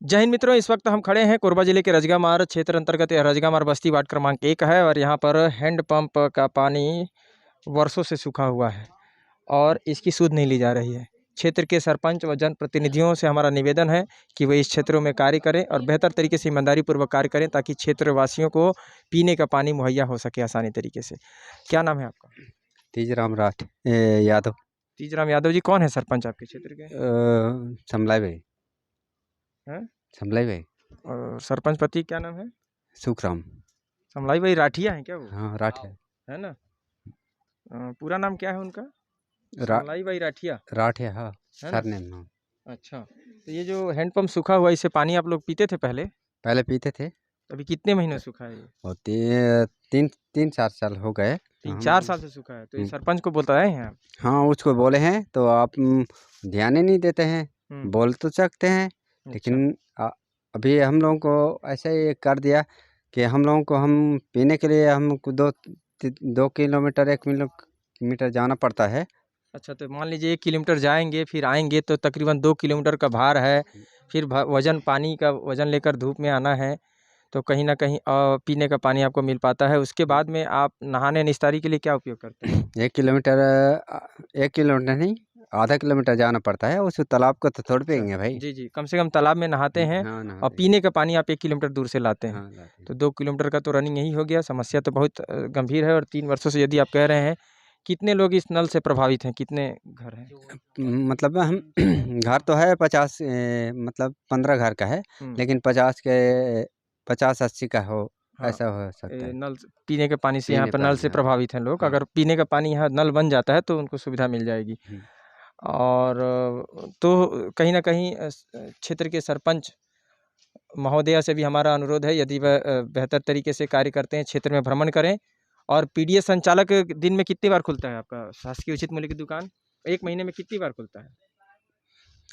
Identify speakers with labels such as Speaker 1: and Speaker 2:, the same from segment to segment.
Speaker 1: जय हिंद मित्रों, इस वक्त हम खड़े हैं कोरबा जिले के रजगामार क्षेत्र अंतर्गत। यह रजगामार बस्ती वार्ड क्रमांक 1 है और यहाँ पर हैंडपंप का पानी वर्षों से सूखा हुआ है और इसकी सुध नहीं ली जा रही है। क्षेत्र के सरपंच व जनप्रतिनिधियों से हमारा निवेदन है कि वे इस क्षेत्रों में कार्य करें और बेहतर तरीके से ईमानदारी पूर्वक कार्य करें ताकि क्षेत्रवासियों को पीने का पानी मुहैया हो सके आसानी तरीके से। क्या नाम है आपका?
Speaker 2: तीजराम यादव।
Speaker 1: तीजराम यादव जी, कौन है सरपंच आपके क्षेत्र के?
Speaker 2: समलाई भाई।
Speaker 1: हैं?
Speaker 2: समलाई भाई।
Speaker 1: और सरपंच पति क्या नाम है?
Speaker 2: सुखराम।
Speaker 1: समलाई भाई राठिया है क्या वो?
Speaker 2: हाँ, राठिया
Speaker 1: है ना। पूरा नाम क्या है उनका? समलाई भाई राठिया।
Speaker 2: राठिया, हाँ,
Speaker 1: है ना?
Speaker 2: सरनेम। हाँ।
Speaker 1: अच्छा, तो ये जो हैंडपंप सूखा हुआ, इससे पानी आप लोग पीते थे पहले?
Speaker 2: पहले पीते थे।
Speaker 1: अभी कितने महीने सूखा है ये?
Speaker 2: और तीन चार साल हो गए।
Speaker 1: 3-4 साल से सूखा है। तो ये सरपंच को बताए हैं आप?
Speaker 2: हाँ, उसको बोले हैं तो आप ध्यान ही नहीं देते हैं। बोल तो सकते हैं लेकिन अभी हम लोगों को ऐसा ही कर दिया कि हम लोगों को हम पीने के लिए हमको 2 किलोमीटर 1 किलोमीटर जाना पड़ता है।
Speaker 1: अच्छा, तो मान लीजिए 1 किलोमीटर जाएंगे फिर आएंगे तो तकरीबन 2 किलोमीटर का भार है। फिर वजन पानी का वजन लेकर धूप में आना है तो कहीं ना कहीं पीने का पानी आपको मिल पाता है। उसके बाद में आप नहाने निस्तारी के लिए क्या उपयोग करते हैं?
Speaker 2: 1 किलोमीटर नहीं, आधा किलोमीटर जाना पड़ता है। उस तालाब को तो थोड़ पिएंगे भाई।
Speaker 1: जी जी, कम से कम तालाब में नहाते हैं।
Speaker 2: हाँ,
Speaker 1: और
Speaker 2: नहाते
Speaker 1: पीने का पानी आप 1 किलोमीटर दूर से लाते हैं।
Speaker 2: हाँ, लाते हैं।
Speaker 1: तो 2 किलोमीटर का तो रनिंग यही हो गया। समस्या तो बहुत गंभीर है और 3 वर्षों से यदि आप कह रहे हैं, कितने लोग इस नल से प्रभावित हैं? कितने घर हैं?
Speaker 2: मतलब हम घर तो है 50 मतलब 15 घर का है, लेकिन 50-80 का हो।
Speaker 1: हाँ,
Speaker 2: ऐसा हो सकता है।
Speaker 1: नल पीने के पानी से यहाँ
Speaker 2: पीने
Speaker 1: पर नल
Speaker 2: पानी,
Speaker 1: से
Speaker 2: हाँ।
Speaker 1: प्रभावित हैं लोग।
Speaker 2: हाँ।
Speaker 1: अगर पीने का पानी यहाँ नल बन जाता है तो उनको सुविधा मिल जाएगी। और तो कहीं ना कहीं क्षेत्र के सरपंच महोदया से भी हमारा अनुरोध है, यदि वह बेहतर तरीके से कार्य करते हैं, क्षेत्र में भ्रमण करें। और पीडीएस संचालक दिन में कितनी बार खुलता है आपका शासकीय उचित मूल्य की दुकान? 1 महीने में कितनी बार खुलता है?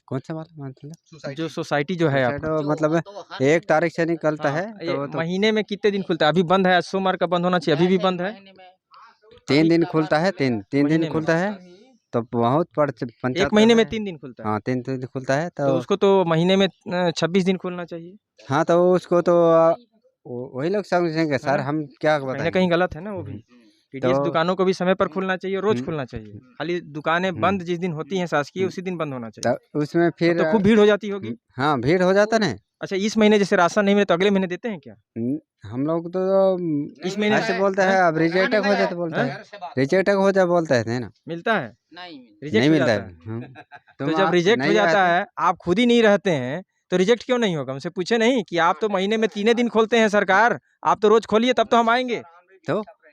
Speaker 2: कौन सा वाला मतलब?
Speaker 1: जो सोसाइटी जो है आपका,
Speaker 2: मतलब 1 तारीख से निकलता है
Speaker 1: ये
Speaker 2: तो
Speaker 1: महीने में कितने दिन खुलता है? अभी बंद है, आज सोमवार का बंद होना चाहिए, अभी भी बंद है।
Speaker 2: 3 दिन खुलता है। 3 दिन
Speaker 1: महीने में
Speaker 2: खुलता है तो बहुत पंचायत
Speaker 1: 1 महीने में
Speaker 2: है।
Speaker 1: 3 दिन खुलता है।
Speaker 2: हाँ, 3 दिन खुलता है
Speaker 1: तो
Speaker 2: तो
Speaker 1: उसको तो महीने में 26 दिन खुलना चाहिए।
Speaker 2: हाँ, तो उसको तो वही लोग समझेंगे सर, हम क्या
Speaker 1: कहीं ना
Speaker 2: बताएं।
Speaker 1: कहीं गलत है ना वो भी। पीडीएस
Speaker 2: तो
Speaker 1: दुकानों को भी समय पर खुलना चाहिए, रोज खुलना चाहिए। खाली दुकानें बंद जिस दिन होती हैं शासकीय, उसी दिन बंद होना चाहिए।
Speaker 2: तो उसमें फिर
Speaker 1: तो खूब भीड़ हो जाती होगी।
Speaker 2: हाँ, भीड़ हो जाता ना।
Speaker 1: अच्छा, इस महीने जैसे राशन नहीं मिले तो अगले महीने देते हैं क्या?
Speaker 2: हम लोग तो
Speaker 1: इस महीने
Speaker 2: ऐसे बोलते हैं, अब रिजेक्ट हो जाए तो बोलते हैं, रिजेक्ट हो जाए बोलते हैं ना।
Speaker 1: मिलता है? रिजेक्ट
Speaker 2: नहीं
Speaker 1: हो
Speaker 2: मिलता
Speaker 1: जाता
Speaker 2: है।
Speaker 1: है। तो जब रिजेक्ट हो जाता है, आप खुद ही नहीं रहते हैं तो रिजेक्ट क्यों नहीं होगा? हमसे पूछे नहीं कि आप तो महीने में 3 दिन खोलते हैं सरकार, आप तो रोज खोलिए तब तो हम आएंगे।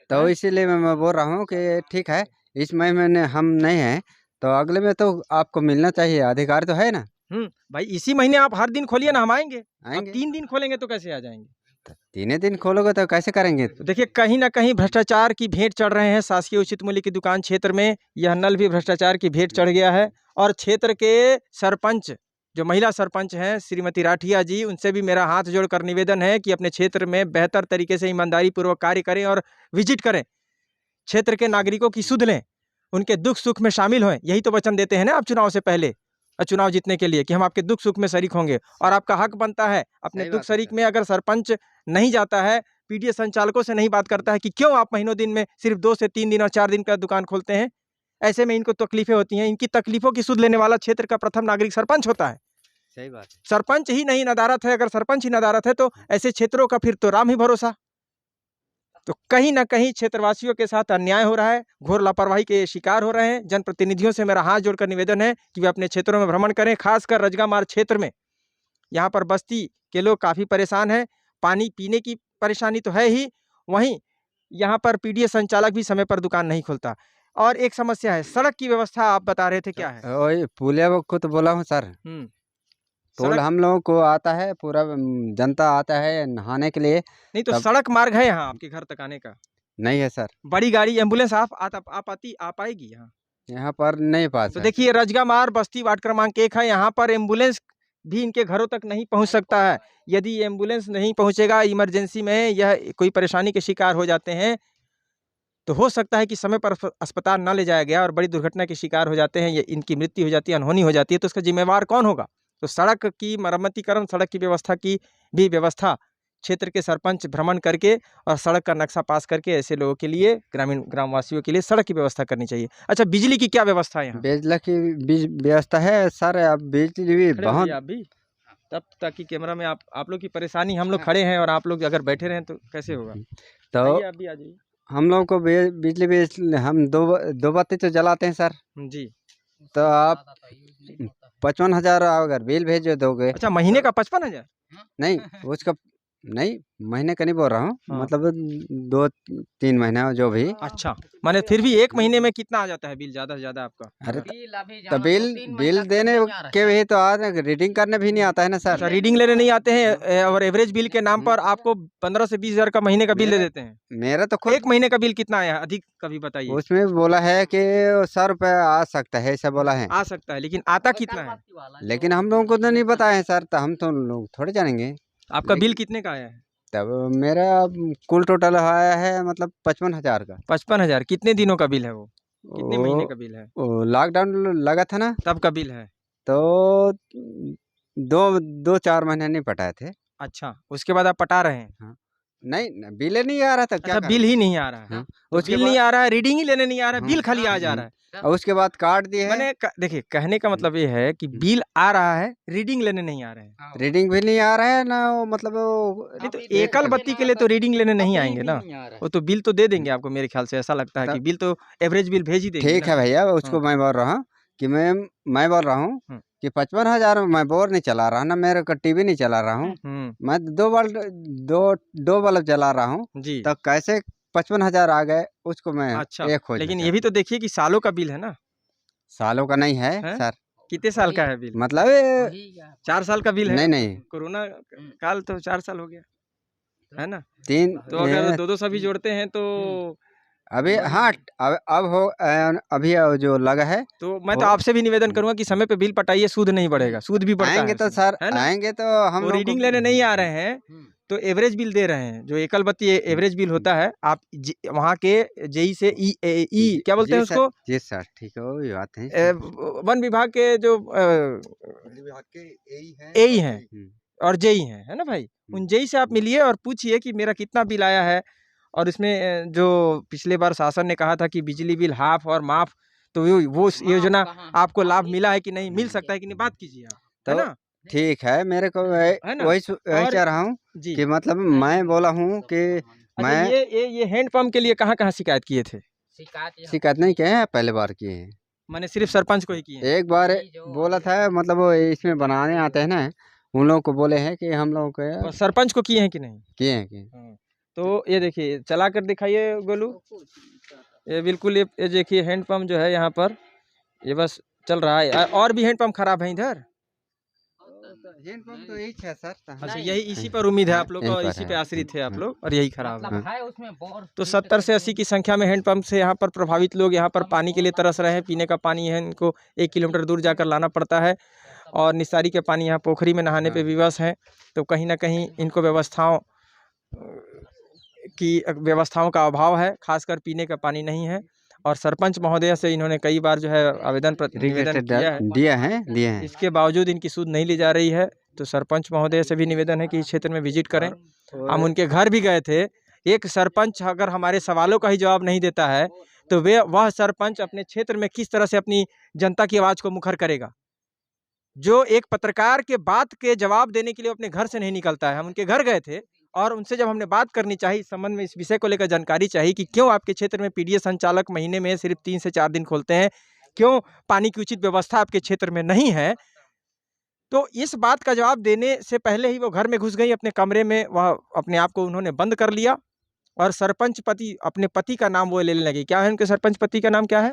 Speaker 2: तो इसीलिए मैं बोल रहा हूँ कि ठीक है, इस महीने में हम नहीं हैं तो अगले में तो आपको मिलना चाहिए, अधिकार तो है ना।
Speaker 1: भाई इसी महीने आप हर दिन खोलिए ना, हम आएंगे।
Speaker 2: आएंगे।
Speaker 1: 3 दिन खोलेंगे तो कैसे आ जाएंगे?
Speaker 2: 3 दिन खोलोगे तो कैसे करेंगे?
Speaker 1: तो देखिए, कहीं ना कहीं भ्रष्टाचार की भेंट चढ़ रहे हैं शासकीय उचित मूल्य की दुकान क्षेत्र में। यह नल भी भ्रष्टाचार की भेंट चढ़ गया है। और क्षेत्र के सरपंच, जो महिला सरपंच हैं श्रीमती राठिया जी, उनसे भी मेरा हाथ जोड़कर निवेदन है कि अपने क्षेत्र में बेहतर तरीके से ईमानदारी पूर्वक कार्य करें और विजिट करें, क्षेत्र के नागरिकों की सुध लें, उनके दुख सुख में शामिल हों। यही तो वचन देते हैं ना आप चुनाव से पहले, चुनाव जीतने के लिए, कि हम आपके दुख सुख में शरीक होंगे। और आपका हक बनता है अपने दुख शरीक में। अगर सरपंच नहीं जाता है, पीडीएस संचालकों से नहीं बात करता है कि क्यों आप महीनों दिन में सिर्फ 2 से 3 दिन और 4 दिन का दुकान खोलते हैं, ऐसे में इनको तकलीफें होती हैं। इनकी तकलीफों की सुध लेने वाला क्षेत्र का प्रथम नागरिक सरपंच होता है।
Speaker 2: सही बात है।
Speaker 1: सरपंच ही नहीं नदारत है, अगर सरपंच ही नदारत है तो ऐसे क्षेत्रों का फिर तो राम ही भरोसा। तो कहीं ना कहीं क्षेत्रवासियों के साथ अन्याय हो रहा है, घोर लापरवाही के शिकार हो रहे हैं। जनप्रतिनिधियों से मेरा हाथ जोड़कर निवेदन है कि वे अपने क्षेत्रों में भ्रमण करें, खासकर रजगामार क्षेत्र में। यहाँ पर बस्ती के लोग काफ़ी परेशान हैं। पानी पीने की परेशानी तो है ही, वहीं यहाँ पर पीडीएस संचालक भी समय पर दुकान नहीं खोलता। और एक समस्या है, सड़क की व्यवस्था आप बता रहे थे, क्या है?
Speaker 2: वही पुलिया को तो बोला हूँ सर। पुल हम लोगों को आता है, पूरा जनता आता है नहाने के लिए।
Speaker 1: नहीं तो सड़क मार्ग है यहाँ आपके घर तक आने का?
Speaker 2: नहीं है सर।
Speaker 1: बड़ी गाड़ी एम्बुलेंस आ पाएगी यहाँ?
Speaker 2: यहाँ पर नहीं पास
Speaker 1: तो
Speaker 2: है।
Speaker 1: देखिए, रजगामार बस्ती वार्ड क्रमांक 1 है, यहाँ पर एम्बुलेंस भी इनके घरों तक नहीं पहुँच सकता है। यदि एम्बुलेंस नहीं पहुँचेगा, इमरजेंसी में यह कोई परेशानी के शिकार हो जाते हैं, तो हो सकता है कि समय पर अस्पताल ना ले जाया गया और बड़ी दुर्घटना के शिकार हो जाते हैं, ये इनकी मृत्यु हो जाती है, अनहोनी हो जाती है। तो इसका जिम्मेवार कौन होगा? तो सड़क की मरम्मतीकरण, सड़क की व्यवस्था की भी व्यवस्था क्षेत्र के सरपंच भ्रमण करके और सड़क का नक्शा पास करके ऐसे लोगों के लिए, ग्रामवासियों के लिए सड़क की व्यवस्था करनी चाहिए। अच्छा, बिजली की क्या व्यवस्था है यहाँ?
Speaker 2: बिजली की व्यवस्था है सर, अब बिजली भी
Speaker 1: खड़े हो
Speaker 2: बहुत।
Speaker 1: जाइए आप भी, तब ताकि कैमरा में आप लोग की परेशानी, हम लोग खड़े हैं और आप लोग अगर बैठे रहें तो कैसे होगा?
Speaker 2: तो
Speaker 1: आइए, आप भी आ जाइए।
Speaker 2: हम लोग को बिजली हम दो बातें तो जलाते हैं सर।
Speaker 1: जी।
Speaker 2: तो आप 55,000 अगर बिल भेज दोगे।
Speaker 1: अच्छा, महीने का 55,000?
Speaker 2: नहीं, उसका नहीं, महीने का नहीं बोल रहा हूँ,
Speaker 1: हाँ।
Speaker 2: मतलब 2-3 महीना जो भी।
Speaker 1: अच्छा, माने फिर भी एक महीने में कितना आ जाता है बिल ज़्यादा से ज़्यादा आपका?
Speaker 2: अरे तो बिल देने के भी तो रीडिंग करने भी नहीं आता है ना सर।
Speaker 1: अच्छा, रीडिंग लेने नहीं आते हैं और एवरेज बिल के नाम पर आपको 15 से 20,000 का महीने का बिल दे देते हैं।
Speaker 2: मेरा तो खुद
Speaker 1: एक महीने का बिल कितना आया अधिक कभी बताइए?
Speaker 2: उसमें बोला है कि 100 रुपये आ सकता है, ऐसा बोला है।
Speaker 1: आ सकता है, लेकिन आता कितना है?
Speaker 2: लेकिन हम लोगों को तो नहीं बताया है सर, तो हम तो लोग थोड़े जानेंगे।
Speaker 1: आपका बिल कितने का आया है?
Speaker 2: तब मेरा कुल टोटल आया है मतलब 55,000 का।
Speaker 1: 55,000 कितने दिनों का बिल है वो? कितने महीने का बिल है?
Speaker 2: वो लॉकडाउन लगा था ना,
Speaker 1: तब का बिल है?
Speaker 2: तो 2-4 महीने नहीं पटाए थे।
Speaker 1: अच्छा, उसके बाद आप पटा रहे हैं?
Speaker 2: हाँ। नहीं, बिल नहीं आ रहा था, क्या
Speaker 1: अच्छा, बिल ही नहीं आ रहा है।
Speaker 2: हाँ।
Speaker 1: तो
Speaker 2: उसके
Speaker 1: बिल नहीं आ रहा है, रीडिंग ही लेने नहीं आ रहा है, बिल खाली आ जा रहा है।
Speaker 2: और उसके बाद कार्ड दिए है।
Speaker 1: मैंने देखिए, कहने का मतलब ये है कि बिल आ रहा है, रीडिंग लेने नहीं आ रहे हैं।
Speaker 2: रीडिंग भी नहीं आ रहा है ना, वो मतलब
Speaker 1: नहीं तो एकल बत्ती के लिए तो रीडिंग लेने नहीं आएंगे ना, वो तो बिल तो दे देंगे आपको। मेरे ख्याल से ऐसा लगता है कि बिल तो एवरेज बिल भेज ही देंगे
Speaker 2: ठीक
Speaker 1: ना।
Speaker 2: है भैया, उसको मैं बोल रहा हूँ कि मैं बोल रहा हूँ कि 55,000 में मैं बोर नहीं चला रहा ना, मेरे को टीवी नहीं चला रहा हूँ, मैं 2 बल्ब जला रहा हूँ,
Speaker 1: जी।
Speaker 2: तो कैसे 55,000 आ गए उसको मैं
Speaker 1: अच्छा,
Speaker 2: एक खोजना
Speaker 1: लेकिन ये
Speaker 2: चाहता
Speaker 1: भी तो देखिए कि सालों का बिल है ना।
Speaker 2: हूँ। सालों का नहीं है
Speaker 1: हैं?
Speaker 2: सर,
Speaker 1: कितने साल का है बिल?
Speaker 2: मतलब
Speaker 1: 4 साल का बिल है?
Speaker 2: नहीं नहीं,
Speaker 1: कोरोना काल तो 4 साल हो गया, है ना?
Speaker 2: 3
Speaker 1: तो अगर 2-2 सभी जोड़ते हैं तो
Speaker 2: अभी हाँ, अब हो अभी जो लगा है
Speaker 1: तो मैं तो आपसे भी निवेदन करूंगा कि समय पे बिल पटाइए, सूद नहीं बढ़ेगा, सूद भी बढ़ता
Speaker 2: आएंगे
Speaker 1: है
Speaker 2: तो
Speaker 1: इसमें,
Speaker 2: सर,
Speaker 1: है ना?
Speaker 2: आएंगे तो हम
Speaker 1: वो
Speaker 2: लोग
Speaker 1: रीडिंग लेने नहीं आ रहे हैं तो एवरेज बिल दे रहे हैं, जो एकल बत्ती एवरेज बिल होता है। आप वहाँ के जेई से ई क्या बोलते हैं उसको?
Speaker 2: जी सर, ठीक है, वो भी बात है।
Speaker 1: वन विभाग के जो एई हैं और जेई हैं, है ना भाई? उन जेई से आप मिलिए और पूछिए कि मेरा कितना बिल आया है, और इसमें जो पिछले बार शासन ने कहा था कि बिजली बिल हाफ और माफ, तो वो योजना आपको लाभ मिला है कि नहीं, मिल सकता है कि नहीं, बात कीजिए आप, है
Speaker 2: तो
Speaker 1: ना?
Speaker 2: ठीक है, मेरे को
Speaker 1: है ना?
Speaker 2: वही
Speaker 1: और
Speaker 2: चाह रहा हूँ
Speaker 1: जी।
Speaker 2: कि मतलब मैं बोला हूँ कि
Speaker 1: अच्छा,
Speaker 2: मैं
Speaker 1: ये हैंडपंप के लिए कहाँ-कहाँ शिकायत किए थे?
Speaker 2: शिकायत नहीं किए हैं, पहले बार किए हैं।
Speaker 1: मैंने सिर्फ सरपंच को ही किए हैं?
Speaker 2: एक बार बोला था, मतलब वो इसमें बनाने आते हैं ना, उन लोगों को बोले हैं कि हम लोगों
Speaker 1: और
Speaker 2: को
Speaker 1: सरपंच को किए हैं कि नहीं?
Speaker 2: किए हैं कि
Speaker 1: हाँ। तो ये देखिए, चला कर दिखाइए गोलू। ये बिल्कुल, ये देखिए हैंडपंप जो है यहाँ पर, ये बस चल रहा है। और भी हैंडपंप खराब है इधर?
Speaker 2: तो यही है सर।
Speaker 1: अच्छा, यही इसी पर उम्मीद है आप लोग और इसी पे आश्रित है आप लोग, और यही खराब है। तो 70 से 80 की संख्या में हैंडपंप से यहाँ पर प्रभावित लोग यहाँ पर पानी के लिए तरस रहे हैं। पीने का पानी है, इनको 1 किलोमीटर दूर जाकर लाना पड़ता है, और निस्तारी के पानी यहाँ पोखरी में नहाने पे विवश हैं। तो कहीं न कहीं इनको व्यवस्थाओं का अभाव है, खासकर पीने का पानी नहीं है। और सरपंच महोदय से इन्होंने कई बार जो है निवेदन
Speaker 2: दिया है, दिए हैं।
Speaker 1: इसके बावजूद इनकी सूद नहीं ली जा रही है। तो सरपंच महोदय से भी निवेदन है कि इस क्षेत्र में विजिट करें। हम उनके घर भी गए थे। एक सरपंच अगर हमारे सवालों का ही जवाब नहीं देता है, तो वह सरपंच अपने क्षेत्र में किस तरह से अपनी जनता की आवाज़ को मुखर करेगा? जो एक पत्रकार के बात के जवाब देने के लिए अपने घर से नहीं निकलता है। हम उनके घर गए थे और उनसे जब हमने बात करनी चाहिए, इस संबंध में, इस विषय को लेकर जानकारी चाहिए कि क्यों आपके क्षेत्र में पीडीएस संचालक महीने में सिर्फ 3 से 4 दिन खोलते हैं, क्यों पानी की उचित व्यवस्था आपके क्षेत्र में नहीं है। तो इस बात का जवाब देने से पहले ही वो घर में घुस गई अपने कमरे में, वह अपने आप को उन्होंने बंद कर लिया और सरपंच पति, अपने पति का नाम वो लेने लगी। क्या है उनके सरपंच पति का नाम, क्या है?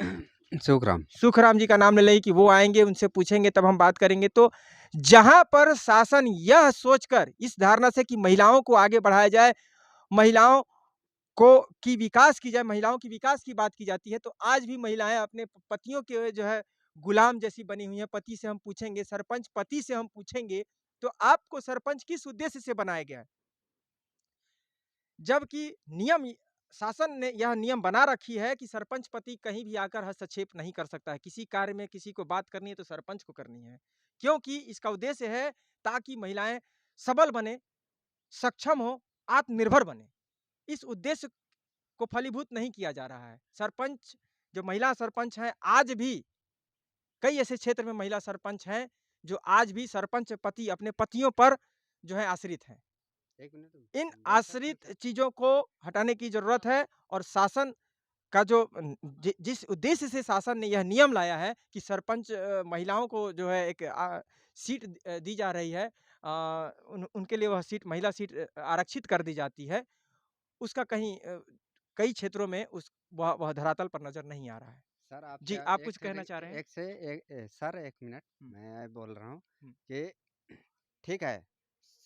Speaker 1: सुखराम जी का नाम ले लगी कि वो आएंगे, उनसे पूछेंगे, तब हम बात करेंगे। तो जहां पर शासन यह सोचकर, इस धारणा से कि महिलाओं को आगे बढ़ाया जाए, महिलाओं को की विकास की जाए, महिलाओं की विकास की बात की जाती है, तो आज भी महिलाएं अपने पतियों के जो है गुलाम जैसी बनी हुई हैं। पति से हम पूछेंगे, सरपंच पति से हम पूछेंगे, तो आपको सरपंच किस उद्देश्य से बनाया गया है? जबकि नियम शासन ने यह नियम बना रखी है कि सरपंच पति कहीं भी आकर हस्तक्षेप नहीं कर सकता है। किसी कार्य में किसी को बात करनी है तो सरपंच को करनी है। क्योंकि इसका उद्देश्य है ताकि महिलाएँ सबल बने, सक्षम हो, आत्मनिर्भर बने। इस उद्देश्य को फलीभूत नहीं किया जा रहा है। सरपंच जो महिला सरपंच हैं, आज भी कई ऐसे क्षेत्र में महिला सरपंच हैं, जो आज भी सरपंच पति अपने पतियों पर जो है आश्रित हैं।
Speaker 2: एक मिनट
Speaker 1: इन
Speaker 2: बोल सकते
Speaker 1: आश्रित
Speaker 2: हैं।
Speaker 1: चीज़ों को हटाने की ज़रूरत है और शासन का जो जिस उद्देश्य से शासन ने यह नियम लाया है कि सरपंच महिलाओं को जो है एक सीट दी जा रही है, उनके लिए वह सीट महिला सीट आरक्षित कर दी जाती है, उसका कहीं कई क्षेत्रों में वह धरातल पर नज़र नहीं आ रहा है।
Speaker 2: सर आप
Speaker 1: जी,
Speaker 2: क्या
Speaker 1: आप
Speaker 2: एक
Speaker 1: कुछ कहना चाह रहे हैं?
Speaker 2: सर एक मिनट
Speaker 1: हुँ,
Speaker 2: मैं बोल रहा हूँ
Speaker 1: हुँ,
Speaker 2: कि ठीक है,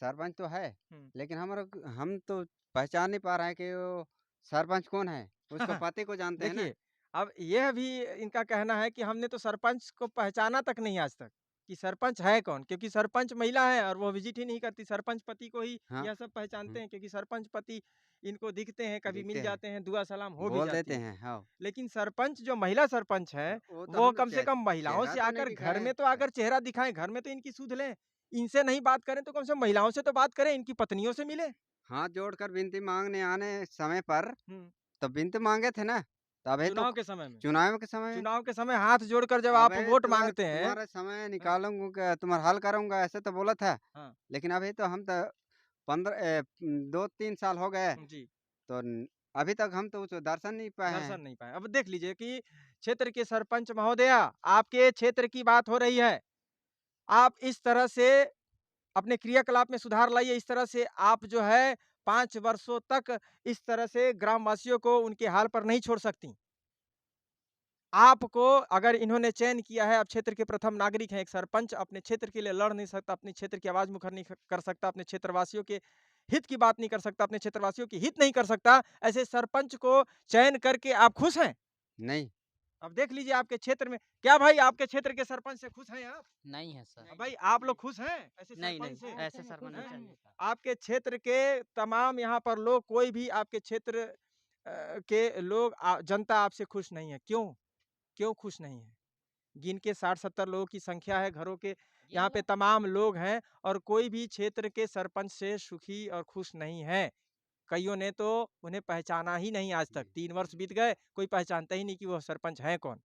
Speaker 2: सरपंच तो है,
Speaker 1: हुँ।
Speaker 2: लेकिन हम तो पहचान नहीं पा रहे हैं कि वो सरपंच कौन है? उसको पति को जानते हैं ना?
Speaker 1: देखिए, अब यह भी इनका कहना है कि हमने तो सरपंच को पहचाना तक नहीं आज तक, कि सरपंच है कौन? क्योंकि सरपंच महिला है और वो विज़िट ही नहीं करती, सरपंच पति को ही
Speaker 2: हाँ,
Speaker 1: यह सब पहचानते
Speaker 2: हुँ,
Speaker 1: हैं क्योंकि सरपंच पति इनको दिखते हैं, कभी
Speaker 2: दिखते
Speaker 1: मिल
Speaker 2: हैं,
Speaker 1: जाते हैं, दुआ सलाम हो भी
Speaker 2: बोल
Speaker 1: जाती
Speaker 2: देते
Speaker 1: है।
Speaker 2: हैं, हाँ।
Speaker 1: लेकिन सरपंच जो महिला सरपंच हैं,
Speaker 2: वो तो
Speaker 1: वो
Speaker 2: हम लोग
Speaker 1: कम से कम महिलाओं
Speaker 2: चेहरा
Speaker 1: से
Speaker 2: तो नहीं
Speaker 1: आकर घर
Speaker 2: दिखाए
Speaker 1: में
Speaker 2: हैं।
Speaker 1: तो आकर चेहरा दिखाएँ, घर में तो इनकी सुध लें। इनसे नहीं बात करें तो कम से कम महिलाओं से तो बात करें, इनकी पत्नियों से मिलें।
Speaker 2: हाथ जोड़कर विनती माँगने आने समय पर
Speaker 1: हुँ,
Speaker 2: तो विनती माँगे थे ना, तो अभी तो
Speaker 1: चुनाव के समय में।
Speaker 2: चुनाव के समय में
Speaker 1: चुनाव के समय हाथ जोड़कर जब आप
Speaker 2: अबे
Speaker 1: वोट
Speaker 2: तुम्हार
Speaker 1: माँगते हैं।
Speaker 2: तुम्हारा समय
Speaker 1: हाँ,
Speaker 2: निकालूँगा तुम्हारा हल करूँगा ऐसे तो बोला था।
Speaker 1: हाँ,
Speaker 2: लेकिन अभी तो हम तो 2-3 साल हो गए,
Speaker 1: जी।
Speaker 2: तो अभी तक हम तो उस दर्शन नहीं पाए
Speaker 1: दर्शन
Speaker 2: हैं।
Speaker 1: नहीं पाए। अब देख लीजिए कि क्षेत्र के सरपंच महोदया, आपके क्षेत्र की बात हो रही है। आप इस तरह से अपने क्रियाकलाप में सुधार लाइए, इस तरह से आप जो है 5 वर्षों तक इस तरह से ग्रामवासियों को उनके हाल पर नहीं छोड़ सकती। आपको अगर इन्होंने चयन किया है, आप क्षेत्र के प्रथम नागरिक हैं, एक सरपंच अपने क्षेत्र के लिए लड़ नहीं सकता, अपने क्षेत्र की आवाज़ मुखर नहीं कर सकता, अपने क्षेत्रवासियों के हित की बात नहीं कर सकता, अपने क्षेत्रवासियों की हित नहीं कर सकता, ऐसे सरपंच को चयन करके आप खुश हैं?
Speaker 2: नहीं,
Speaker 1: अब देख लीजिए आपके क्षेत्र में क्या भाई आपके क्षेत्र के सरपंच से खुश हैं आप?
Speaker 3: नहीं है सर।
Speaker 1: भाई आप लोग खुश हैं ऐसे
Speaker 3: नहीं,
Speaker 1: सरपंच
Speaker 3: नहीं,
Speaker 1: से?
Speaker 3: ऐसे सरपंच नहीं
Speaker 1: हैं?
Speaker 3: चाहिए।
Speaker 1: आपके क्षेत्र के तमाम यहाँ पर लोग कोई भी आपके क्षेत्र के लोग जनता आपसे खुश नहीं है, क्यों? क्यों खुश नहीं है? गिन के 60-70 लोगों की संख्या है, घरों के यहाँ पे तमाम लोग हैं और कोई भी क्षेत्र के सरपंच से सुखी और खुश नहीं है। कइयों ने तो उन्हें पहचाना ही नहीं आज तक, 3 वर्ष बीत गए, कोई पहचानता ही नहीं कि वो सरपंच हैं कौन?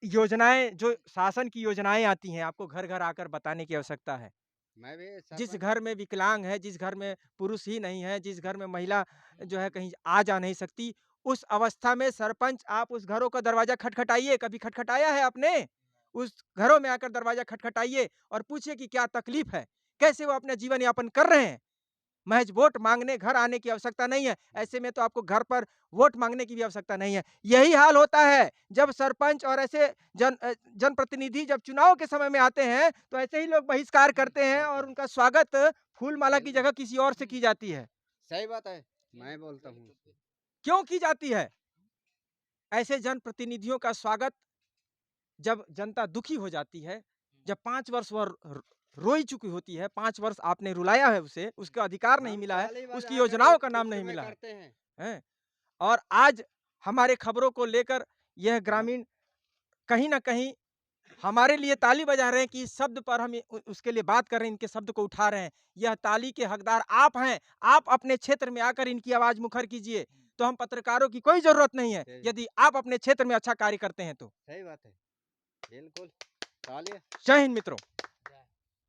Speaker 1: योजनाएँ जो शासन की योजनाएँ आती हैं, आपको घर-घर आकर बताने की आवश्यकता है।
Speaker 2: मैं भी
Speaker 1: जिस
Speaker 2: सरपंच
Speaker 1: घर में विकलांग है, जिस घर में पुरुष ही नहीं है, जिस घर में महिला जो है कहीं आ-जा नहीं सकती, उस अवस्था में सरपंच आप उस घरों का दरवाज़ा खटखटाइए, कभी खटखटाया है आपने? उस घरों में आकर दरवाज़ा खटखटाइए और पूछिए कि क्या तकलीफ़ है? कैसे वो अपना जीवन यापन कर रहे हैं? महज़ वोट माँगने घर आने की आवश्यकता नहीं है। ऐसे में तो आपको घर पर वोट माँगने की भी आवश्यकता नहीं है। यही हाल होता है जब सरपंच और ऐसे जनप्रतिनिधि जब चुनाव के समय में आते हैं, तो ऐसे ही लोग बहिष्कार करते हैं और उनका स्वागत फूल-माला की
Speaker 2: बिल्कुल,
Speaker 1: जगह किसी और से की जाती है।
Speaker 2: सही बात है, मैं बोलता हूँ।
Speaker 1: क्यों की जाती है? ऐसे जनप्रतिनिधियों का स्वागत जब जनता दुखी हो जाती है, जब 5 वर्ष वह रोई चुकी होती है, 5 वर्ष आपने रुलाया है उसे, उसका अधिकार नहीं
Speaker 2: हम
Speaker 1: मिला है,
Speaker 2: ताली
Speaker 1: उसकी
Speaker 2: बजाकर
Speaker 1: योजनाओं का नाम
Speaker 2: इस
Speaker 1: नहीं
Speaker 2: समय
Speaker 1: मिला है।
Speaker 2: करते हैं।
Speaker 1: हैं? और आज हमारे खबरों को लेकर यह
Speaker 2: हेलो,
Speaker 1: ग्रामीण कहीं न कहीं हमारे लिए ताली बजा रहे हैं कि इस शब्द पर हम उसके लिए बात कर रहे हैं, इनके शब्द को उठा रहे हैं। यह ताली के हकदार आप हैं। आप अपने क्षेत्र में आकर इनकी आवाज़ मुखर कीजिए, तो हम पत्रकारों की कोई ज़रूरत नहीं है,
Speaker 2: सही
Speaker 1: यदि आप अपने क्षेत्र में अच्छा कार्य करते हैं तो।
Speaker 2: सही बात है, बिल्कुल, तालियाँ।
Speaker 1: जय हिंद मित्रों।